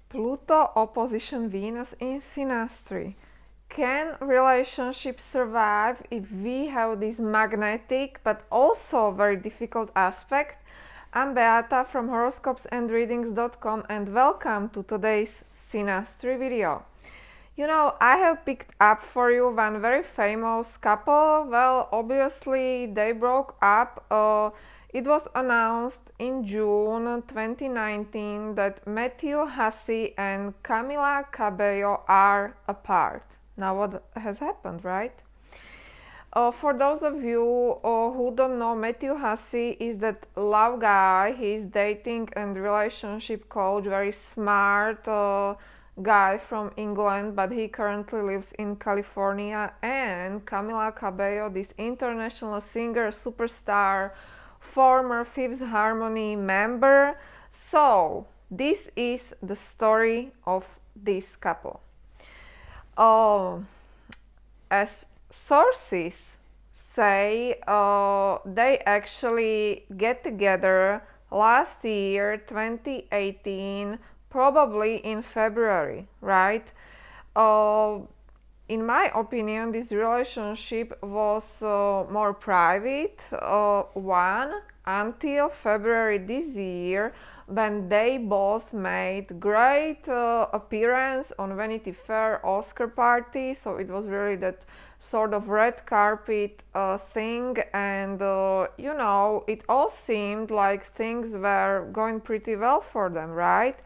Pluto opposition Venus in Synastry. Can relationships survive if we have this magnetic but also very difficult aspect? I'm Beata from horoscopesandreadings.com and welcome to today's Synastry video. You know, I have picked up for you one very famous couple. Well, obviously they broke up. It was announced in June 2019 that Matthew Hussey and Camila Cabello are apart. Now what has happened, right? For those of you who don't know, Matthew Hussey is that love guy. He's dating and relationship coach, very smart guy from England, but he currently lives in California. And Camila Cabello, this international singer, superstar, former Fifth Harmony member. So this is the story of this couple. As sources say, they actually get together last year, 2018, probably in February, right? In my opinion, this relationship was more private one until February this year, when they both made great appearance on Vanity Fair Oscar party. So it was really that sort of red carpet thing, and you know, it all seemed like things were going pretty well for them, right?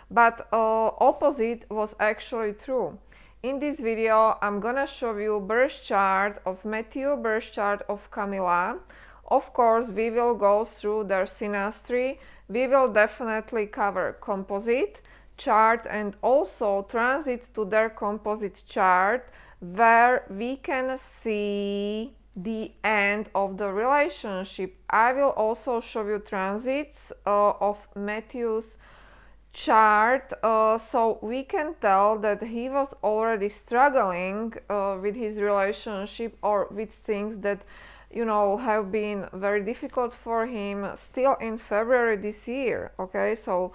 But opposite was actually true. In this video, I'm gonna show you birth chart of Matthew, birth chart of Camila. Of course, we will go through their synastry. We will definitely cover composite chart and also transit to their composite chart, where we can see the end of the relationship. I will also show you transits of Matthew's chart, so we can tell that he was already struggling with his relationship, or with things that, you know, have been very difficult for him still in February this year. Okay, so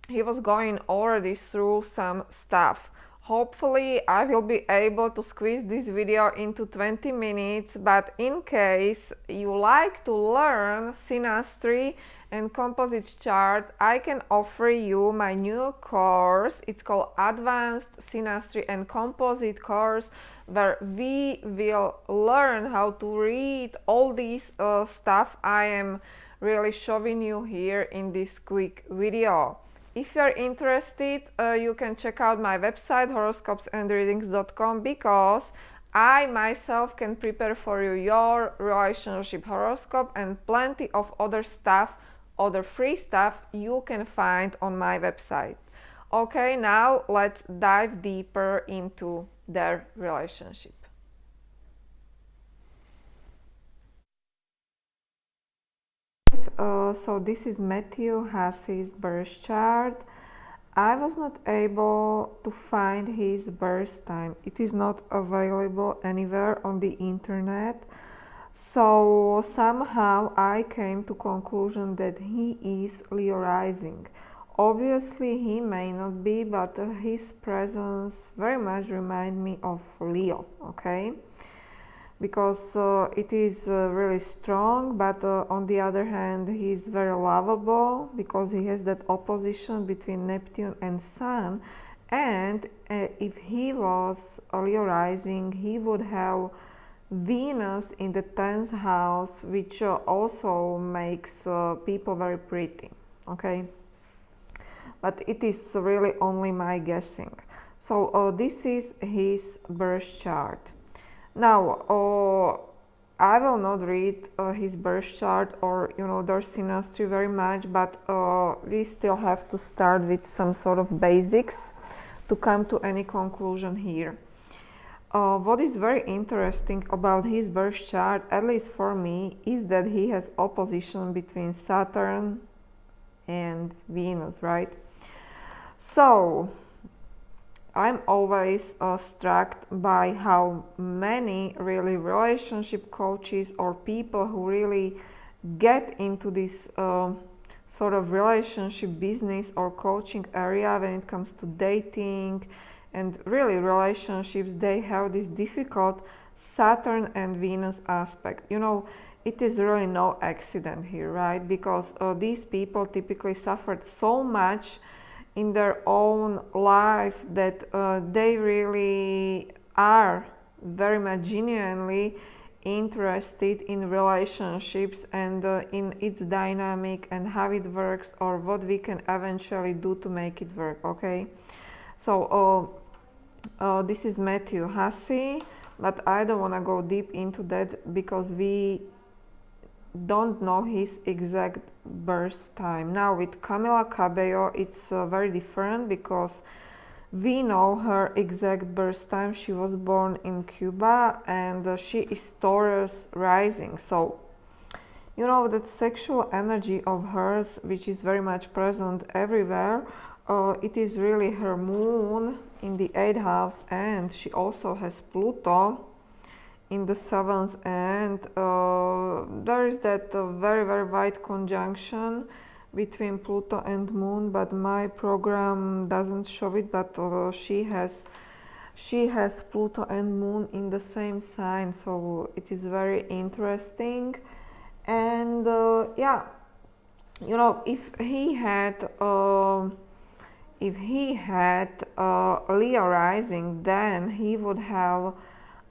he was going already through some stuff. Hopefully I will be able to squeeze this video into 20 minutes, but in case you like to learn synastry and composite chart, I can offer you my new course. It's called Advanced Synastry and Composite course, where we will learn how to read all these stuff I am really showing you here in this quick video. If you're interested, you can check out my website horoscopesandreadings.com, because I myself can prepare for you your relationship horoscope and plenty of other stuff, other free stuff you can find on my website. Okay, now let's dive deeper into their relationship. So this is Matthew Hussey's birth chart. I was not able to find his birth time. It is not available anywhere on the internet. So somehow I came to conclusion that he is Leo rising. Obviously he may not be, but his presence very much reminds me of Leo, okay? Because it is really strong, but on the other hand he is very lovable, because he has that opposition between Neptune and Sun. And if he was a Leo rising, he would have Venus in the 10th house, which also makes people very pretty, okay? But it is really only my guessing. So this is his birth chart. Now, I will not read his birth chart or, you know, their synastry very much, but we still have to start with some sort of basics to come to any conclusion here. What is very interesting about his birth chart, at least for me, is that he has opposition between Saturn and Venus, right? So I'm always struck by how many really relationship coaches or people who really get into this sort of relationship, business, or coaching area when it comes to dating and really relationships. They have this difficult Saturn and Venus aspect. You know, it is really no accident here, right? Because these people typically suffered so much in their own life that they really are very much genuinely interested in relationships and in its dynamic and how it works, or what we can eventually do to make it work. Okay, so this is Matthew Hussey, but I don't want to go deep into that because we don't know his exact birth time. Now with Camila Cabello it's very different because we know her exact birth time. She was born in Cuba and she is Taurus rising. So you know that sexual energy of hers, which is very much present everywhere, it is really her moon in the 8th house, and she also has Pluto in the 7th, and there is that very very wide conjunction between Pluto and Moon, but my program doesn't show it, but she has Pluto and Moon in the same sign, so it is very interesting. And yeah, you know, if he had Leo rising, then he would have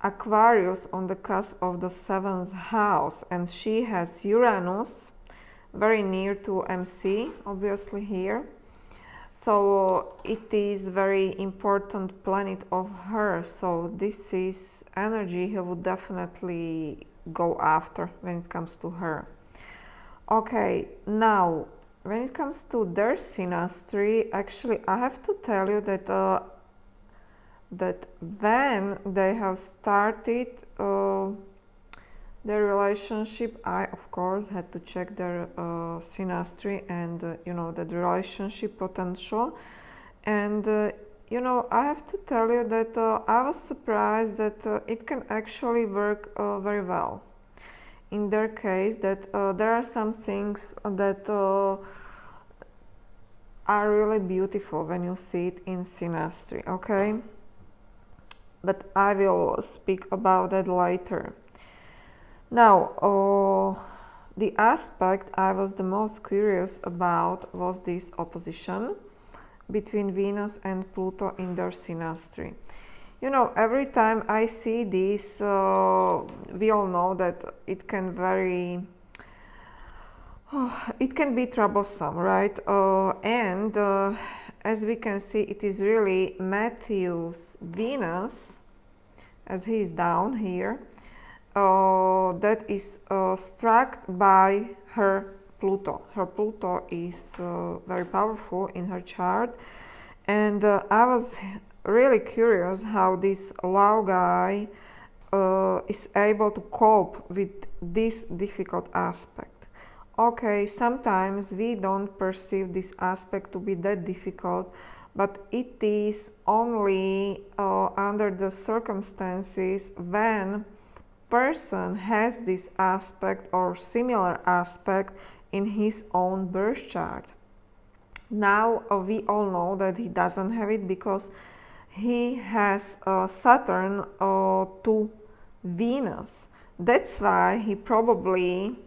Aquarius on the cusp of the 7th house, and she has Uranus very near to MC, obviously here. So it is very important planet of her. So this is energy he would definitely go after when it comes to her. Okay, now when it comes to their synastry, actually I have to tell you that that when they have started their relationship, I of course had to check their synastry and you know, the relationship potential. And you know, I have to tell you that I was surprised that it can actually work very well in their case, that there are some things that are really beautiful when you see it in synastry. Okay, but I will speak about that later. Now, the aspect I was the most curious about was this opposition between Venus and Pluto in their synastry. You know, every time I see this, we all know that it can it can be troublesome, right? And as we can see, it is really Matthew's Venus, as he is down here, that is struck by her Pluto. Her Pluto is very powerful in her chart, and I was really curious how this Lao guy is able to cope with this difficult aspect. Okay, sometimes we don't perceive this aspect to be that difficult, but it is only under the circumstances when person has this aspect or similar aspect in his own birth chart. Now we all know that he doesn't have it because he has Saturn to Venus. That's why he probably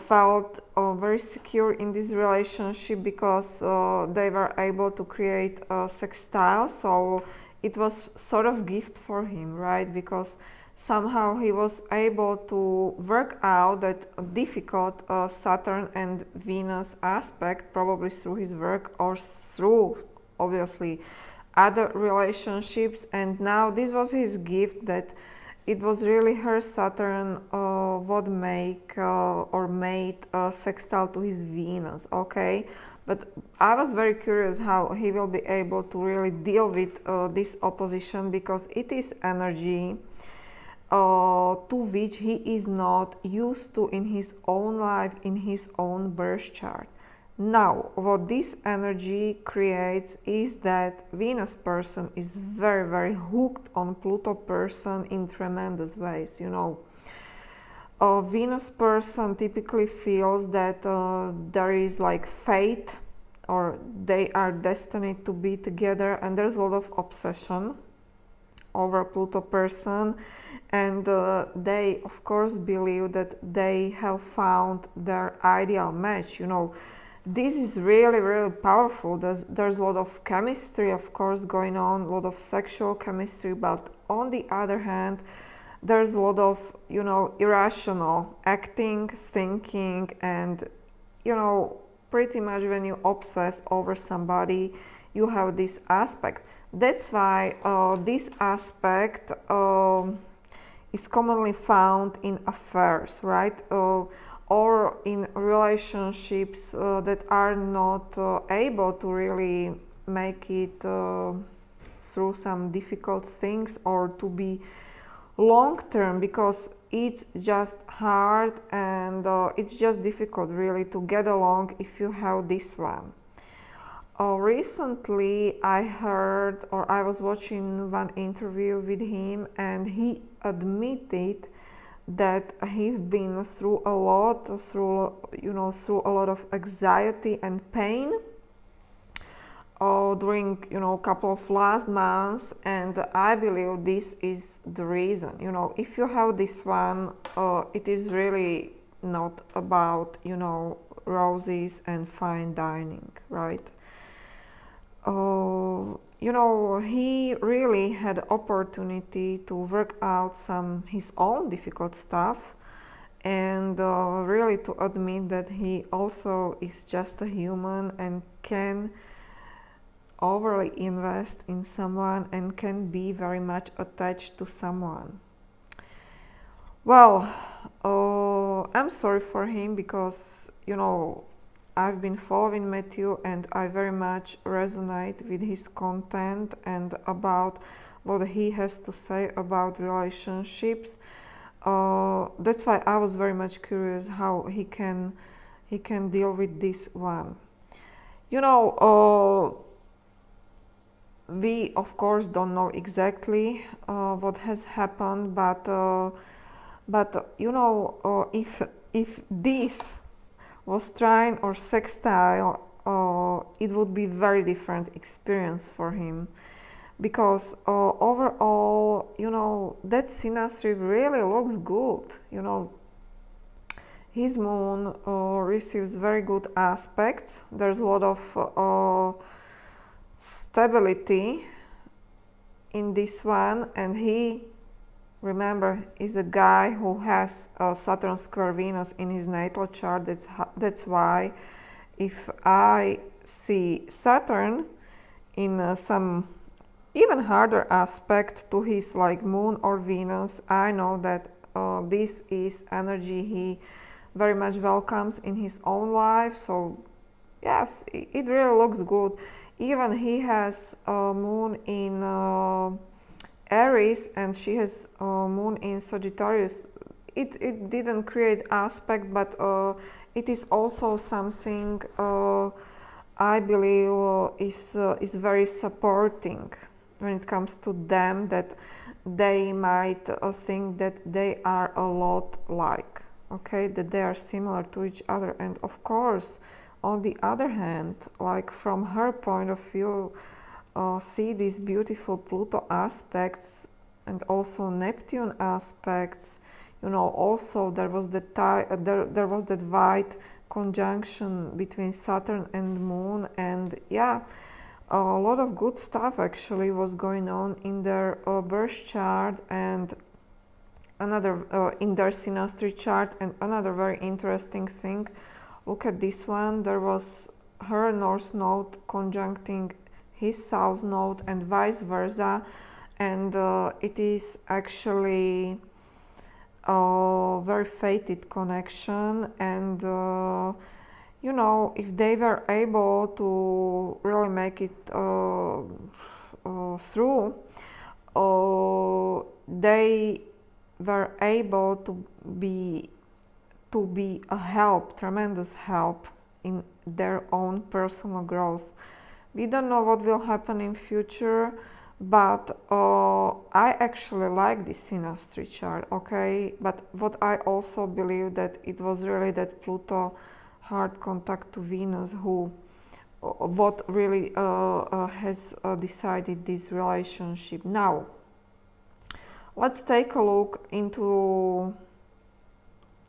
felt very secure in this relationship, because they were able to create a sextile. So it was sort of gift for him, right? Because somehow he was able to work out that difficult Saturn and Venus aspect, probably through his work or through obviously other relationships. And now this was his gift, that it was really her Saturn would make or made a sextile to his Venus. Okay, but I was very curious how he will be able to really deal with this opposition, because it is energy to which he is not used to in his own life, in his own birth chart. Now, what this energy creates is that Venus person is very, very hooked on Pluto person in tremendous ways, you know. A Venus person typically feels that there is like fate, or they are destined to be together, and there's a lot of obsession over Pluto person, and they of course believe that they have found their ideal match. This is really, really powerful. There's a lot of chemistry, of course, going on, a lot of sexual chemistry, but on the other hand, there's a lot of, irrational acting, thinking, and, pretty much when you obsess over somebody, you have this aspect. That's why this aspect is commonly found in affairs, right? Or in relationships that are not able to really make it through some difficult things, or to be long term, because it's just hard, and it's just difficult really to get along if you have this one. Recently I heard, or I was watching one interview with him, and he admitted that he's been through a lot, through a lot of anxiety and pain during a couple of last months, and I believe this is the reason. If you have this one, it is really not about roses and fine dining, right? He really had opportunity to work out some his own difficult stuff, and really to admit that he also is just a human and can overly invest in someone and can be very much attached to someone. Well, I'm sorry for him, because I've been following Matthew, and I very much resonate with his content and about what he has to say about relationships. That's why I was very much curious how he can deal with this one. We of course don't know exactly what has happened, but if this was trine or sextile, it would be very different experience for him, because overall, that synastry really looks good. His moon receives very good aspects. There's a lot of stability in this one, and he, remember, is a guy who has Saturn square Venus in his natal chart. That's why if I see Saturn in some even harder aspect to his like moon or Venus, I know that this is energy he very much welcomes in his own life. So yes, it really looks good. Even he has moon in Aries, and she has moon in Sagittarius. It didn't create aspect, but it is also something I believe is very supporting when it comes to them, that they might think that they are a lot like, okay, that they are similar to each other. And of course, on the other hand, like from her point of view, see these beautiful Pluto aspects and also Neptune aspects. Also there was there was that white conjunction between Saturn and Moon, and yeah, a lot of good stuff actually was going on in their birth chart, and another in their Synastry chart. And another very interesting thing, look at this one. There was her North Node conjuncting his South Node and vice versa, and it is actually a very fated connection. And if they were able to really make it through, they were able to be a help, tremendous help in their own personal growth. We don't know what will happen in future, but I actually like this Synastry chart, okay? But what I also believe that it was really that Pluto hard contact to Venus who what really has decided this relationship. Now, let's take a look into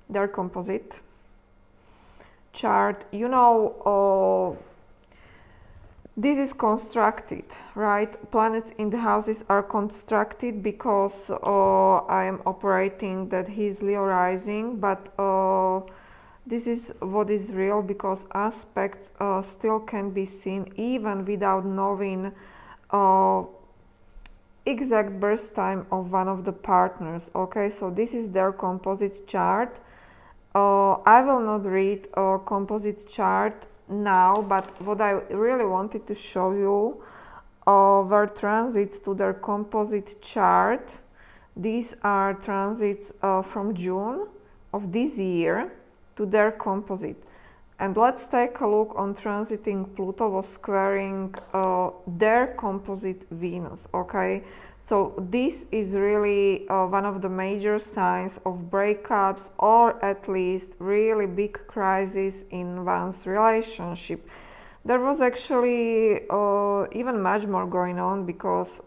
their composite chart. You know, this is constructed, right? Planets in the houses are constructed because I am operating that he's Leo rising, but this is what is real because aspects still can be seen even without knowing exact birth time of one of the partners. Okay, so this is their composite chart. I will not read a composite chart now, but what I really wanted to show you were transits to their composite chart. These are transits from June of this year to their composite. And let's take a look on transiting Pluto was squaring their composite Venus, okay? So this is really one of the major signs of breakups or at least really big crisis in one's relationship. There was actually even much more going on because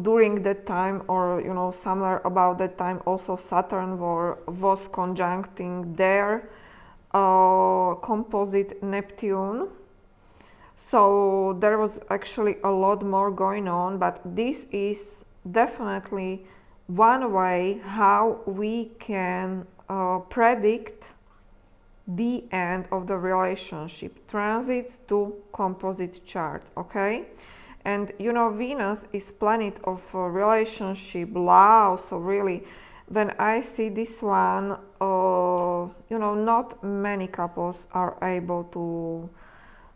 during that time, or you know, somewhere about that time, also Saturn was conjuncting their composite Neptune. So there was actually a lot more going on, but this is definitely one way how we can predict the end of the relationship. Transits to composite chart, okay? And you know, Venus is planet of relationship, love, so really when I see this one, you know, not many couples are able to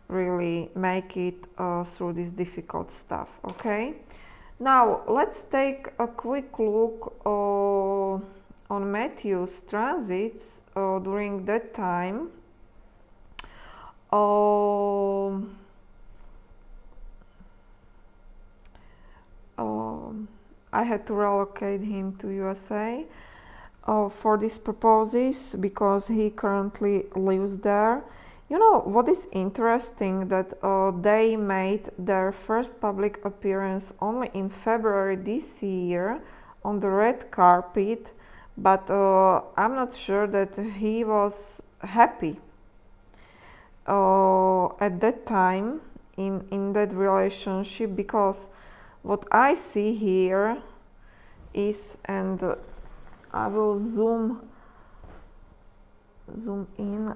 really make it through this difficult stuff, okay? Now let's take a quick look on Matthew's transits during that time. I had to relocate him to USA for these purposes because he currently lives there. You know what is interesting, that they made their first public appearance only in February this year on the red carpet, but I'm not sure that he was happy at that time in that relationship, because what I see here is, and I will zoom in,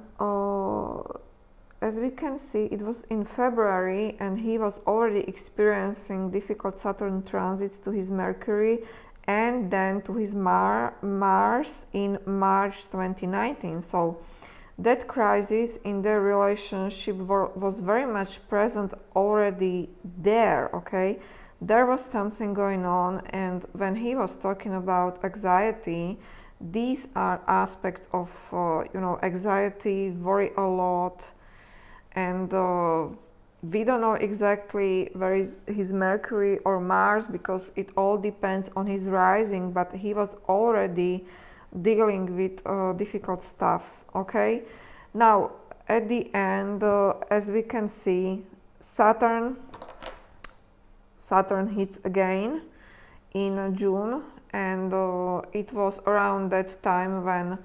as we can see, it was in February and he was already experiencing difficult Saturn transits to his Mercury and then to his Mars in March 2019. So that crisis in their relationship was very much present already there, okay? There was something going on, and when he was talking about anxiety, these are aspects of, you know, anxiety, worry a lot, and we don't know exactly where is his Mercury or Mars because it all depends on his rising, but he was already dealing with difficult stuff, okay? Now, at the end, as we can see, Saturn hits again in June, and it was around that time when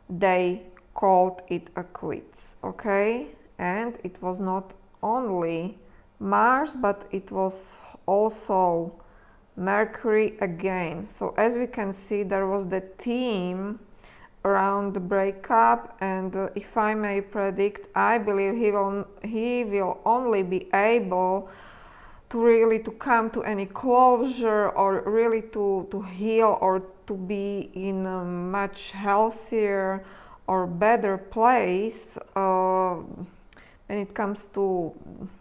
they called it a quits, okay? And it was not only Mars, but it was also Mercury again. So as we can see, there was the theme around the breakup, and if I may predict, I believe he will only be able to really to come to any closure or really to heal or to be in a much healthier or better place when it comes to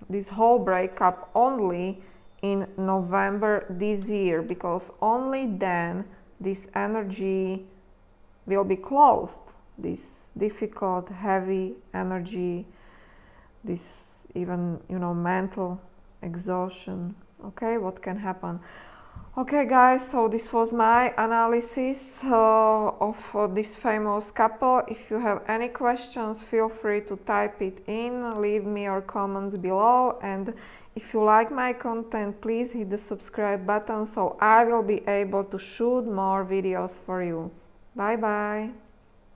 this whole breakup only in November this year, because only then this energy will be closed, this difficult, heavy energy, this even, you know, mental exhaustion. Okay, what can happen? Okay guys, so this was my analysis of this famous couple. If you have any questions, feel free to type it in, leave me your comments below, and if you like my content, please hit the subscribe button so I will be able to shoot more videos for you. Bye bye!